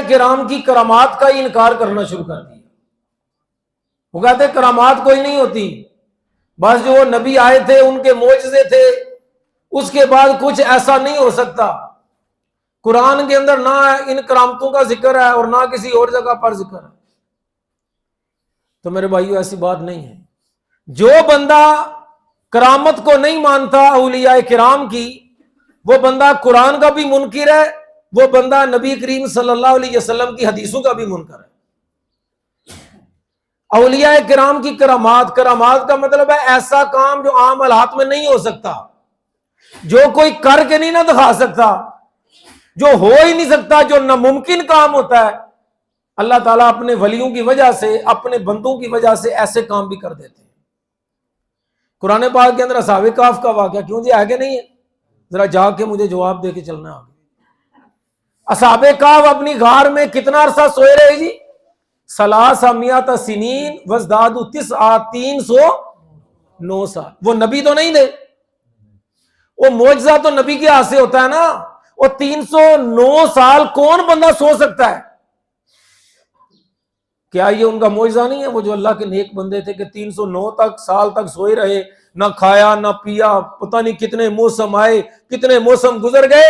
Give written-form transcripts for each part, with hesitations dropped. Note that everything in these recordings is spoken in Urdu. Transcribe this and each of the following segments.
کرام کی کرامات کا ہی انکار کرنا شروع کر دیا. وہ کہتے کرامات کوئی نہیں ہوتی، بس جو نبی آئے تھے ان کے معجزے تھے، اس کے بعد کچھ ایسا نہیں ہو سکتا. قرآن کے اندر نہ ان کرامتوں کا ذکر ہے اور نہ کسی اور جگہ پر ذکر ہے. تو میرے بھائیو ایسی بات نہیں ہے. جو بندہ کرامت کو نہیں مانتا اولیاء کرام کی، وہ بندہ قرآن کا بھی منکر ہے، وہ بندہ نبی کریم صلی اللہ علیہ وسلم کی حدیثوں کا بھی منکر ہے. اولیاء کرام کی کرامات کا مطلب ہے ایسا کام جو عام حالات میں نہیں ہو سکتا، جو کوئی کر کے نہیں نہ دکھا سکتا، جو ہو ہی نہیں سکتا، جو ناممکن کام ہوتا ہے. اللہ تعالیٰ اپنے ولیوں کی وجہ سے، اپنے بندوں کی وجہ سے ایسے کام بھی کر دیتے ہیں. قرآن پاک کے اندر اصحاب کہف کا واقعہ کیوں جی آگے نہیں ہے؟ ذرا جا کے مجھے جواب دے کے چلنا آگے. اصحاب کہف اپنی غار میں کتنا عرصہ سوئے رہے جی؟ 300 سنین وازدادوا 309 سال. وہ نبی تو نہیں تھے، وہ معجزہ تو نبی کے ہاتھ سے ہوتا ہے نا. وہ 309 سال کون بندہ سو سکتا ہے؟ کیا یہ ان کا معجزہ نہیں ہے؟ وہ جو اللہ کے نیک بندے تھے کہ 309 سال تک سوئے رہے، نہ کھایا نہ پیا، پتہ نہیں کتنے موسم آئے، کتنے موسم گزر گئے.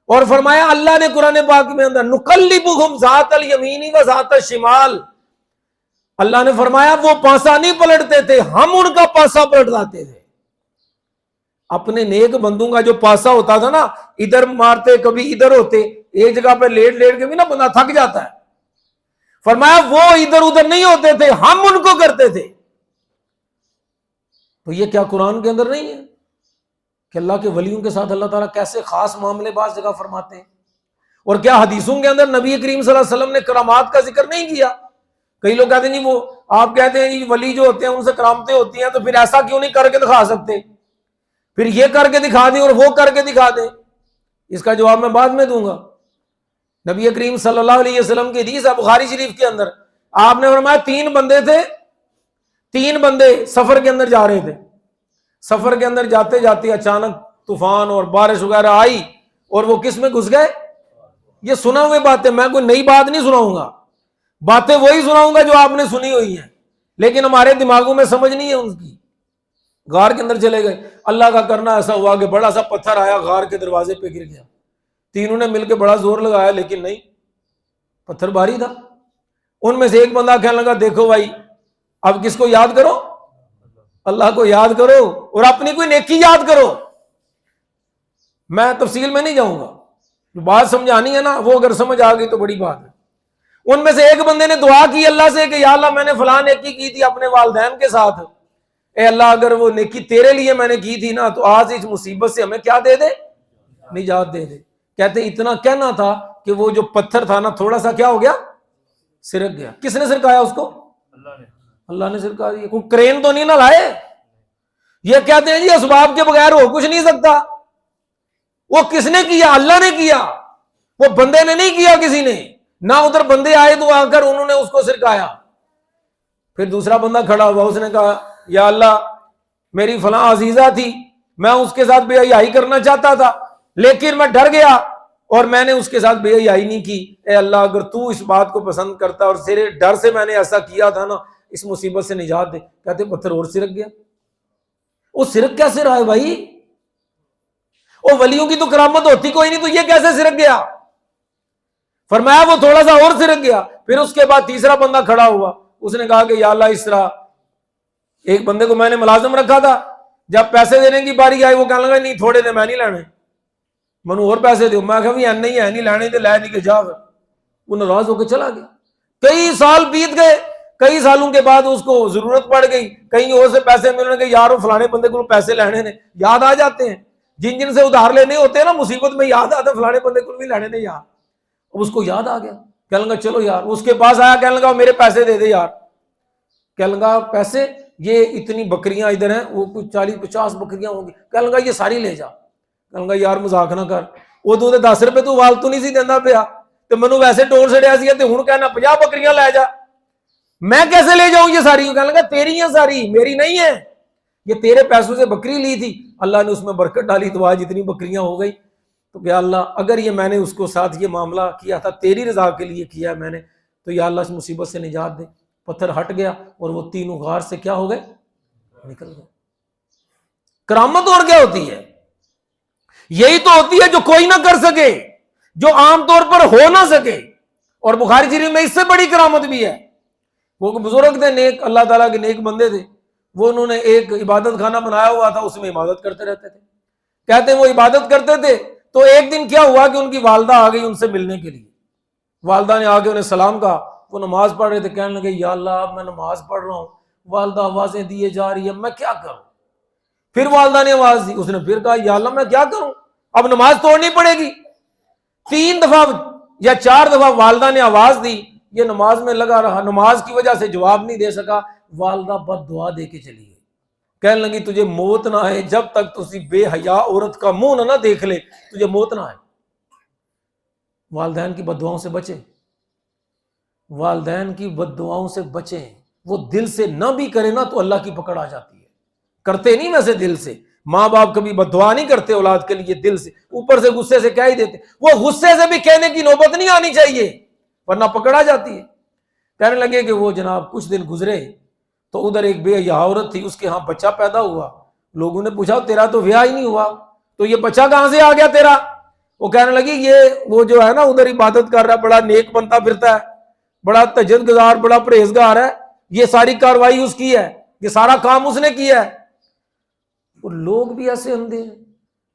اور فرمایا اللہ نے قرآن پاک میں اندر نقلبہم ذات الیمین و ذات الشمال، اللہ نے فرمایا وہ پاسا نہیں پلٹتے تھے، ہم ان کا پاسا پلٹ جاتے تھے. اپنے نیک بندوں کا جو پاسا ہوتا تھا نا، ادھر مارتے کبھی ادھر ہوتے، ایک جگہ پہ لیٹ کے بھی نا بندہ تھک جاتا ہے. فرمایا وہ ادھر ادھر نہیں ہوتے تھے، ہم ان کو کرتے تھے. تو یہ کیا قرآن کے اندر نہیں ہے کہ اللہ کے ولیوں کے ساتھ اللہ تعالیٰ کیسے خاص معاملے بعض جگہ فرماتے ہیں؟ اور کیا حدیثوں کے اندر نبی کریم صلی اللہ علیہ وسلم نے کرامات کا ذکر نہیں کیا؟ کئی لوگ کہتے ہیں جی وہ آپ کہتے ہیں جی ولی جو ہوتے ہیں ان سے کرامتیں ہوتی ہیں، تو پھر ایسا کیوں نہیں کر کے دکھا سکتے؟ پھر یہ کر کے دکھا دیں اور وہ کر کے دکھا دیں. اس کا جواب میں بعد میں دوں گا. نبی کریم صلی اللہ علیہ وسلم کی حدیث ہے بخاری شریف کے اندر، آپ نے فرمایا 3 بندے تھے، 3 بندے سفر کے اندر جا رہے تھے. سفر کے اندر جاتے جاتے اچانک طوفان اور بارش وغیرہ آئی اور وہ کس میں گھس گئے؟ یہ سنا ہوئے باتیں، میں کوئی نئی بات نہیں سناؤں گا، باتیں وہی سناؤں گا جو آپ نے سنی ہوئی ہیں، لیکن ہمارے دماغوں میں سمجھ نہیں ہے ان کی. غار کے اندر چلے گئے، اللہ کا کرنا ایسا ہوا کہ بڑا سا پتھر آیا غار کے دروازے پہ گر گیا. تینوں نے مل کے بڑا زور لگایا لیکن نہیں، پتھر بھاری تھا. ان میں سے ایک بندہ کہنے لگا دیکھو بھائی اب کس کو یاد کرو؟ اللہ کو یاد کرو اور اپنی کوئی نیکی یاد کرو. میں تفصیل میں نہیں جاؤں گا، جو بات سمجھانی ہے نا وہ اگر سمجھ آ گئی تو بڑی بات ہے. ان میں سے ایک بندے نے دعا کی اللہ سے کہ یا اللہ میں نے فلاں نیکی کی تھی اپنے والدین کے ساتھ، اے اللہ اگر وہ نیکی تیرے لیے میں نے کی تھی نا تو آج اس مصیبت سے ہمیں کیا دے دے؟ نجات دے دے. کہتے اتنا کہنا تھا کہ وہ جو پتھر تھا نا تھوڑا سا کیا ہو گیا؟ سرک گیا. کس نے سرکایا اس کو؟ اللہ نے سرکا دیا. کوئی کرین تو نہیں نہ لائے. یہ کہتے ہیں جی اسباب کے بغیر ہو کچھ نہیں سکتا. وہ کس نے کیا؟ اللہ نے کیا، وہ بندے نے نہیں کیا کسی نے. نہ ادھر بندے آئے تو آ کر انہوں نے اس کو سرکایا. پھر دوسرا بندہ کھڑا ہوا، اس نے کہا یا اللہ میری فلاں عزیزہ تھی، میں اس کے ساتھ بے حیائی کرنا چاہتا تھا لیکن میں ڈر گیا اور میں نے اس کے ساتھ بے حیائی نہیں کی. اے اللہ اگر تو اس بات کو پسند کرتا اور تیرے ڈر سے میں نے ایسا کیا تھا نا، اس مصیبت سے نجات دے. کہتے پتھر اور سرک گیا. وہ سرک کیسے رہا ہے بھائی؟ وہ ولیوں کی تو کرامت ہوتی کوئی نہیں، تو یہ کیسے سرک گیا؟ فرمایا وہ تھوڑا سا اور سرک گیا. پھر اس کے بعد تیسرا بندہ کھڑا ہوا، اس نے کہا کہ یا اللہ اس طرح ایک بندے کو میں نے ملازم رکھا تھا، جب پیسے دینے کی باری آئی وہ کہنے لگا نہیں تھوڑے دے میں نہیں لینے، منو اور پیسے دو. میں کہا بھی نہیں ہے نہیں لینے تو لے نہیں کے جا. وہ ناراض ہو کے چلا گیا. کئی سال بیت گئے، کئی سالوں کے بعد اس کو ضرورت پڑ گئی، کہیں اور سے پیسے ملنے کے، یار وہ فلانے بندے کو پیسے لینے نے، یاد آ جاتے ہیں جن جن سے ادھار لینے ہوتے ہیں نا مصیبت میں یاد آتا ہے فلانے بندے کو بھی لینے نے یار. اب اس کو یاد آ گیا، کہنے لگا چلو یار. اس کے پاس آیا، کہنے لگا میرے پیسے دے دے یار. کہنے لگا پیسے؟ یہ اتنی بکریاں ادھر ہیں، وہ کچھ 40-50 بکریاں ہوں گی. کہنے لگا یہ ساری لے جا. کہنے لگا یار مذاق نہ کر، وہ تو 10 روپے تو والتو نہیں سی دینا پیا تو منو ویسے ٹور سڑیا سی ہوں کہنا 50 بکریاں لے جا. میں کیسے لے جاؤں یہ ساری؟ کہنے لگا تیری ہیں ساری، میری نہیں ہے، یہ تیرے پیسوں سے بکری لی تھی، اللہ نے اس میں برکت ڈالی تو آج اتنی بکریاں ہو گئی. تو کہ اللہ اگر یہ میں نے اس کو ساتھ یہ معاملہ کیا تھا تیری رضا کے لیے کیا میں نے، تو یا اللہ اس مصیبت سے نجات دے۔ پتھر ہٹ گیا اور وہ تینوں غار سے کیا ہو گئے؟ نکل گئے۔ کرامت اور کیا ہوتی ہے؟ یہی تو ہوتی ہے جو کوئی نہ کر سکے، جو عام طور پر ہو نہ سکے۔ اور بخاری شریف میں اس سے بڑی کرامت بھی ہے۔ وہ بزرگ تھے نیک، اللہ تعالیٰ کے نیک بندے تھے، وہ انہوں نے ایک عبادت خانہ بنایا ہوا تھا، اس میں عبادت کرتے رہتے تھے۔ کہتے ہیں وہ عبادت کرتے تھے تو ایک دن کیا ہوا کہ ان کی والدہ آ گئی ان سے ملنے کے لیے۔ والدہ نے آ کے انہیں سلام کہا، وہ نماز پڑھ رہے تھے، کہنے لگے یا اللہ اب میں نماز پڑھ رہا ہوں، والدہ آوازیں دیے جا رہی ہے، میں کیا کروں؟ پھر والدہ نے آواز دی، اس نے پھر کہا یا اللہ میں کیا کروں، اب نماز توڑنی پڑے گی۔ 3 دفعہ یا 4 دفعہ والدہ نے آواز دی، یہ نماز میں لگا رہا، نماز کی وجہ سے جواب نہیں دے سکا۔ والدہ بد دعا دے کے چلی گئی، کہنے لگی تجھے موت نہ آئے جب تک تسی بے حیا عورت کا منہ نہ دیکھ لے، تجھے موت نہ آئے۔ والدین کی بد دعاؤں سے بچیں، والدین کی بد دعاؤں سے بچیں۔ وہ دل سے نہ بھی کرے نا تو اللہ کی پکڑ آ جاتی ہے، کرتے نہیں ویسے دل سے، ماں باپ کبھی بد دعا نہیں کرتے اولاد کے لیے دل سے، اوپر سے غصے سے کہہ ہی دیتے، وہ غصے سے بھی کہنے کی نوبت نہیں آنی چاہیے ورنہ پکڑ آ جاتی ہے۔ کہنے لگے کہ وہ جناب کچھ دن گزرے تو ادھر ایک بے حیا عورت تھی، اس کے ہاں بچہ پیدا ہوا۔ لوگوں نے پوچھا تیرا تو بیاہ ہی نہیں ہوا، تو یہ بچہ کہاں سے آ گیا تیرا؟ وہ کہنے لگی یہ وہ جو ہے نا ادھر عبادت کر رہا ہے، بڑا نیک بنتا پھرتا ہے، بڑا تہجد گزار، بڑا پرہیزگار ہے، یہ ساری کاروائی اس کی ہے، یہ سارا کام اس نے کیا ہے۔ اور لوگ بھی ایسے اندھے ہیں،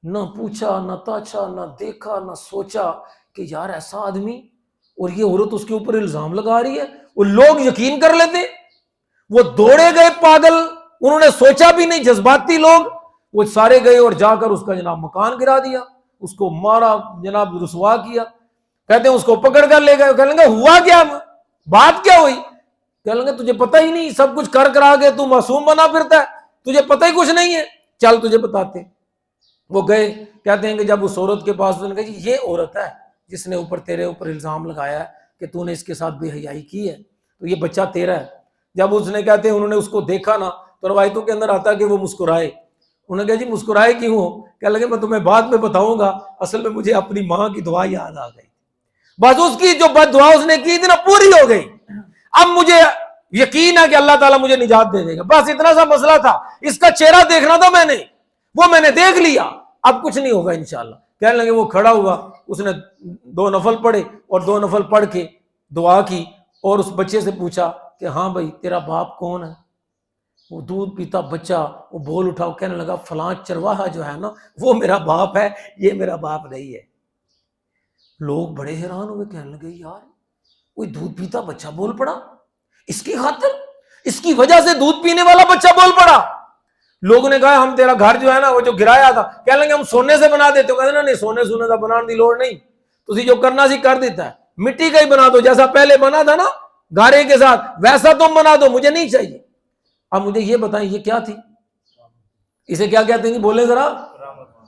نہ پوچھا نہ تاچھا نہ دیکھا نہ سوچا کہ یار ایسا آدمی، اور یہ عورت اس کے اوپر الزام لگا رہی ہے، اور لوگ یقین کر لیتے۔ وہ دوڑے گئے پاگل، انہوں نے سوچا بھی نہیں، جذباتی لوگ، وہ سارے گئے اور جا کر اس کا جناب مکان گرا دیا، اس کو مارا، جناب رسوا کیا۔ کہتے ہیں اس کو پکڑ کر لے گئے، کہنے لگے ہوا کیا، بات کیا ہوئی؟ کہنے لگے تجھے پتہ ہی نہیں، سب کچھ کر کرا کے تو معصوم بنا پھرتا ہے، تجھے پتہ ہی کچھ نہیں ہے، چل تجھے بتاتے۔ وہ گئے، کہتے ہیں کہ جب اس عورت کے پاس، انہوں نے کہا جی یہ عورت ہے جس نے تیرے اوپر الزام لگایا ہے کہ تو نے اس کے ساتھ بے حیائی کی ہے، تو یہ بچہ تیرا ہے۔ جب اس نے کہتے ہیں انہوں نے اس کو دیکھا نا تو روایتوں کے اندر آتا ہے کہ وہ مسکرائے۔ انہوں نے کہا جی مسکرائے کیوں ہو؟ کہنے لگے میں تمہیں بعد میں بتاؤں گا، اصل میں مجھے اپنی ماں کی دعا یاد آ گئی، بس اس کی جو بد دعا اس نے کی تھی نا پوری ہو گئی، اب مجھے یقین ہے کہ اللہ تعالیٰ مجھے نجات دے دے گا، بس اتنا سا مسئلہ تھا، اس کا چہرہ دیکھنا تھا میں نے، وہ میں نے دیکھ لیا، اب کچھ نہیں ہوگا انشاءاللہ۔ کہنے لگے وہ کھڑا ہوا، اس نے 2 نفل پڑھے اور 2 نفل پڑھ کے دعا کی، اور اس بچے سے پوچھا کہ ہاں بھائی تیرا باپ کون ہے؟ وہ دودھ پیتا بچہ وہ بول اٹھا، وہ کہنے لگا فلاں چرواہا جو ہے نا وہ میرا باپ ہے، یہ میرا باپ نہیں ہے۔ لوگ بڑے حیران ہوئے، کہنے لگے یار کوئی دودھ پیتا بچہ بول پڑا، اس کی خاطر، اس کی وجہ سے دودھ پینے والا بچہ بول پڑا۔ لوگوں نے کہا ہم تیرا گھر جو ہے نا وہ جو گرایا تھا، کہنے لگے ہم سونے سے بنا دیتے، کہتے ہیں نہیں سونے سونے کا بنانے کی لوڑ نہیں، تسی جو کرنا سی کر دیتا ہے، مٹی کا ہی بنا دو، جیسا پہلے بنا تھا نا گارے کے ساتھ ویسا تم بنا دو، مجھے نہیں چاہیے۔ اب مجھے یہ بتائیں یہ کیا تھی، اسے کیا کہتے ہیں بولیں ذرا،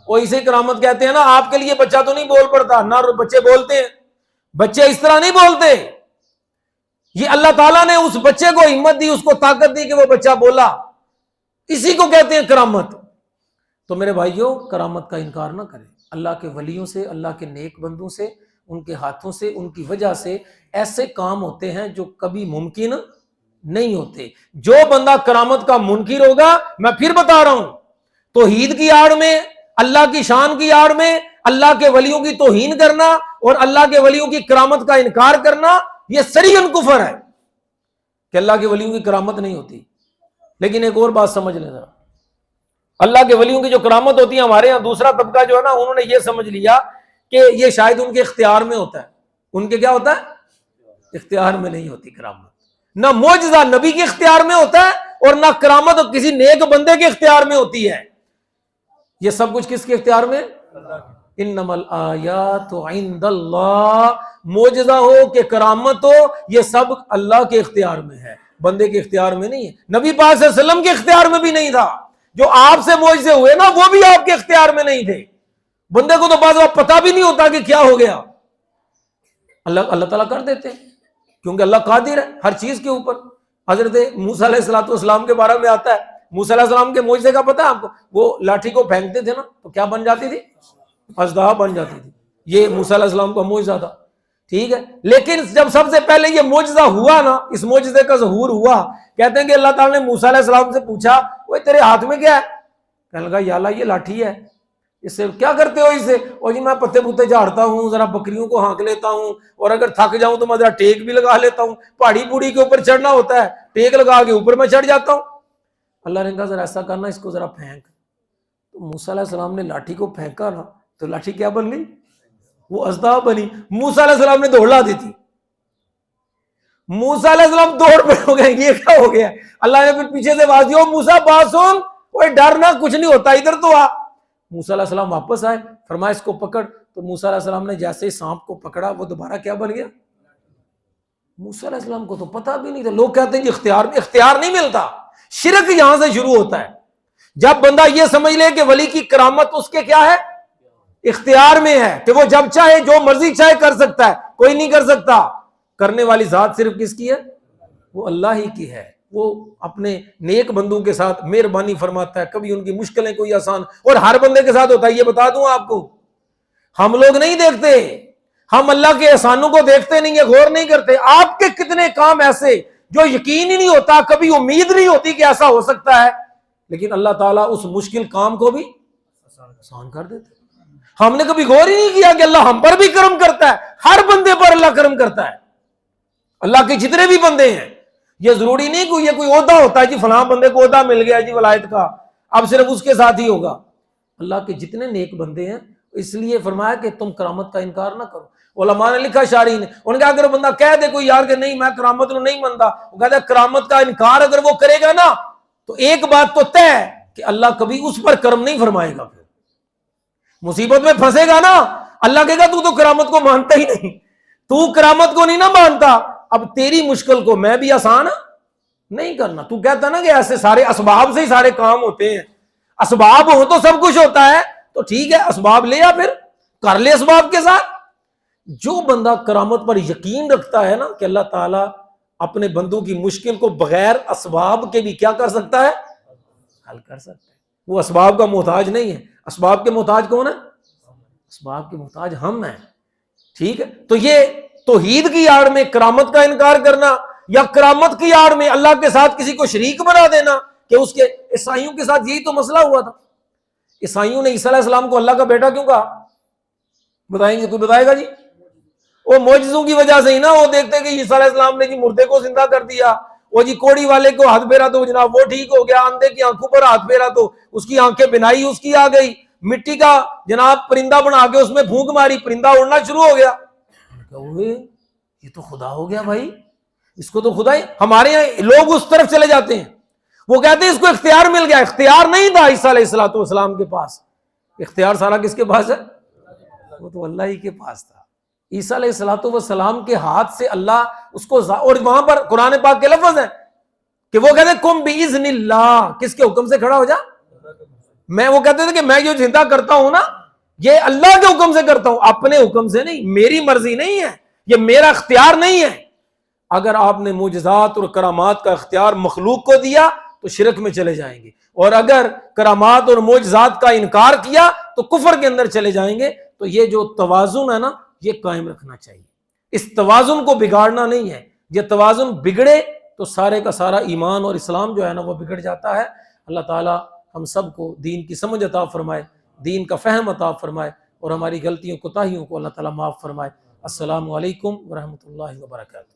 وہ اسے کرامت کہتے ہیں نا۔ آپ کے لیے بچہ تو نہیں بول پڑتا، نہ بچے بولتے ہیں، بچے اس طرح نہیں بولتے، یہ اللہ تعالیٰ نے اس بچے کو ہمت دی، اس کو طاقت دی کہ وہ بچہ بولا، اسی کو کہتے ہیں کرامت۔ تو میرے بھائیوں کرامت کا انکار نہ کریں، اللہ کے ولیوں سے، اللہ کے نیک بندوں سے، ان کے ہاتھوں سے، ان کی وجہ سے ایسے کام ہوتے ہیں جو کبھی ممکن نہیں ہوتے۔ جو بندہ کرامت کا منکر ہوگا، میں پھر بتا رہا ہوں، توحید کی آڑ میں، اللہ کی شان کی آڑ میں اللہ کے ولیوں کی توہین کرنا اور اللہ کے ولیوں کی کرامت کا انکار کرنا، یہ سریعاً کفر ہے کہ اللہ کے ولیوں کی کرامت نہیں ہوتی۔ لیکن ایک اور بات سمجھ لیں ذرا، اللہ کے ولیوں کی جو کرامت ہوتی ہے، ہمارے ہاں دوسرا طبقہ جو ہے نا انہوں نے یہ سمجھ لیا کہ یہ شاید ان کے اختیار میں ہوتا ہے۔ ان کے کیا ہوتا ہے؟ اختیار میں نہیں ہوتی کرامت، نہ معجزہ نبی کے اختیار میں ہوتا ہے اور نہ کرامت کسی نیک بندے کے اختیار میں ہوتی ہے۔ یہ سب کچھ کس کے اختیار میں؟ انما الآیات عند اللہ، معجزہ ہو کہ کرامت ہو، یہ سب اللہ کے اختیار میں ہے، بندے کے اختیار میں نہیں ہے۔ نبی پاک صلی اللہ علیہ وسلم کے اختیار میں بھی نہیں تھا، جو آپ سے معجزے ہوئے نا وہ بھی آپ کے اختیار میں نہیں تھے۔ بندے کو تو بعض وقت پتہ بھی نہیں ہوتا کہ کیا ہو گیا، اللہ تعالیٰ کر دیتے ہیں کیونکہ اللہ قادر ہے ہر چیز کے اوپر۔ حضرت موسیٰ علیہ السلام کے بارے میں آتا ہے، موسیٰ علیہ السلام کے معجزے کا پتہ ہے آپ کو، وہ لاٹھی کو پھینکتے تھے نا تو کیا بن جاتی تھی؟ اژدہا بن جاتی تھی. یہ موسیٰ علیہ السلام کا معجزہ تھا. ٹھیک ہے, لیکن جب سب سے پہلے یہ معجزہ ہوا نا, اس معجزے کا ظہور ہوا, کہتے ہیں کہ اللہ تعالیٰ نے موسیٰ علیہ السلام سے پوچھا, وہ تیرے ہاتھ میں کیا ہے؟ کہنے لگا یا اللہ یہ لاٹھی ہے. اس سے کیا کرتے ہو؟ اس سے, اور جی میں پتے پتے جھاڑتا ہوں, ذرا بکریوں کو ہانک لیتا ہوں, اور اگر تھک جاؤں تو میں ذرا ٹیک بھی لگا لیتا ہوں. پہاڑی پوڑی کے اوپر چڑھنا ہوتا ہے, ٹیک لگا کے اوپر میں چڑھ جاتا ہوں. اللہ نے کہا ذرا ایسا کرنا, اس کو ذرا پھینک. تو موسیٰ علیہ السلام نے لاٹھی کو پھینکا نا, تو لاٹھی کیا بن گئی؟ وہ اژدہا بنی. موسیٰ علیہ السلام نے دوڑ دی تھی. موسیٰ علیہ السلام دوڑ پہ ہو گئے, یہ کیا ہو گیا؟ اللہ نے پھر پیچھے سے آواز دی, او موسیٰ بات سن, کوئی ڈرنا کچھ نہیں ہوتا, ادھر تو آ. موسیٰ علیہ السلام واپس آئے, فرمایا اس کو پکڑ. تو موسیٰ علیہ السلام نے جیسے ہی سانپ کو پکڑا, وہ دوبارہ کیا بن گیا؟ موسیٰ علیہ السلام کو تو پتہ بھی نہیں تھا. لوگ کہتے ہیں کہ اختیار نہیں ملتا. شرک یہاں سے شروع ہوتا ہے. جب بندہ یہ سمجھ لے کہ ولی کی کرامت اس کے کیا ہے؟ اختیار میں ہے, کہ وہ جب چاہے جو مرضی چاہے کر سکتا ہے, کوئی نہیں کر سکتا. کرنے والی ذات صرف کس کی ہے؟ وہ اللہ ہی کی ہے. وہ اپنے نیک بندوں کے ساتھ مہربانی فرماتا ہے, کبھی ان کی مشکلیں کوئی آسان, اور ہر بندے کے ساتھ ہوتا ہے. یہ بتا دوں آپ کو, ہم لوگ نہیں دیکھتے, ہم اللہ کے احسانوں کو دیکھتے نہیں ہیں, غور نہیں کرتے. آپ کے کتنے کام ایسے جو یقین ہی نہیں ہوتا, کبھی امید نہیں ہوتی کہ ایسا ہو سکتا ہے, لیکن اللہ تعالیٰ اس مشکل کام کو بھی آسان کر دیتے. ہم نے کبھی غور ہی نہیں کیا کہ اللہ ہم پر بھی کرم کرتا ہے. ہر بندے پر اللہ کرم کرتا ہے. اللہ کے جتنے بھی بندے ہیں, یہ ضروری نہیں کہ یہ کوئی عہدہ ہوتا ہے جی فلاں بندے کو عہدہ مل گیا جی ولایت کا, اب صرف اس کے ساتھ ہی ہوگا. اللہ کے جتنے نیک بندے ہیں, اس لیے فرمایا کہ تم کرامت کا انکار نہ کرو. علماء نے لکھا, شارحین نے, ان کا اگر بندہ کہہ دے کوئی یار کہ نہیں میں کرامت کو نہیں مانتا, وہ کہتا ہے کرامت کا انکار اگر وہ کرے گا نا, تو ایک بات تو طے ہے کہ اللہ کبھی اس پر کرم نہیں فرمائے گا. پھر مصیبت میں پھنسے گا نا, اللہ کہے گا تو کرامت کو مانتا ہی نہیں, تو کرامت کو نہیں نہ مانتا, اب تیری مشکل کو میں بھی آسان نہیں کرنا. تو کہتا نا کہ ایسے سارے اسباب سے ہی سارے کام ہوتے ہیں, اسباب ہو تو سب کچھ ہوتا ہے, تو ٹھیک ہے اسباب لے, یا پھر کر لے اسباب کے ساتھ. جو بندہ کرامت پر یقین رکھتا ہے نا کہ اللہ تعالیٰ اپنے بندوں کی مشکل کو بغیر اسباب کے بھی کیا کر سکتا ہے؟ حل کر سکتا ہے. وہ اسباب کا محتاج نہیں ہے. اسباب کے محتاج کون ہے؟ اسباب کے محتاج ہم ہیں. ٹھیک ہے, تو یہ توحید کی آڑ میں کرامت کا انکار کرنا, یا کرامت کی آڑ میں اللہ کے ساتھ کسی کو شریک بنا دینا, کہ اس کے عیسائیوں کے ساتھ یہی تو مسئلہ ہوا تھا. عیسائیوں نے عیسیٰ علیہ السلام کو اللہ کا بیٹا کیوں کہا؟ بتائیں گے, کوئی بتائے گا جی؟ وہ معجزوں کی وجہ سے ہی نا. وہ دیکھتے کہ عیسیٰ علیہ السلام نے جی مردے کو زندہ کر دیا, وہ جی کوڑی والے کو ہاتھ پھیرا تو جناب وہ ٹھیک ہو گیا, اندھے کی آنکھوں پر ہاتھ پھیرا تو اس کی آنکھیں بنائی اس کی آ گئی, مٹی کا جناب پرندہ بنا کے اس میں پھونک ماری, پرندہ اڑنا شروع ہو گیا. یہ تو خدا ہو گیا بھائی, اس کو تو خدا ہی. ہمارے یہاں لوگ اس طرف چلے جاتے ہیں, وہ کہتے ہیں اس کو اختیار مل گیا. اختیار نہیں تھا عیسیٰ علیہ السلام کے پاس. اختیار سارا کس کے پاس ہے؟ وہ تو اللہ ہی کے پاس تھا. عیسیٰ علیہ السلام کے ہاتھ سے اللہ اس کو, اور وہاں پر قرآن پاک کے لفظ ہیں کہ وہ کہتے ہیں کم باذن اللہ, کس کے حکم سے کھڑا ہو جا. میں وہ کہتے تھے کہ میں جو زندہ کرتا ہوں نا, یہ اللہ کے حکم سے کرتا ہوں, اپنے حکم سے نہیں, میری مرضی نہیں ہے, یہ میرا اختیار نہیں ہے. اگر آپ نے معجزات اور کرامات کا اختیار مخلوق کو دیا تو شرک میں چلے جائیں گے, اور اگر کرامات اور معجزات کا انکار کیا تو کفر کے اندر چلے جائیں گے. تو یہ جو توازن ہے نا, یہ قائم رکھنا چاہیے. اس توازن کو بگاڑنا نہیں ہے. یہ توازن بگڑے تو سارے کا سارا ایمان اور اسلام جو ہے نا وہ بگڑ جاتا ہے. اللہ تعالی ہم سب کو دین کی سمجھ عطا فرمائے, دین کا فہم عطا فرمائے, اور ہماری غلطیوں کوتاہیوں کو اللہ تعالی معاف فرمائے. السلام علیکم ورحمۃ اللہ وبرکاتہ.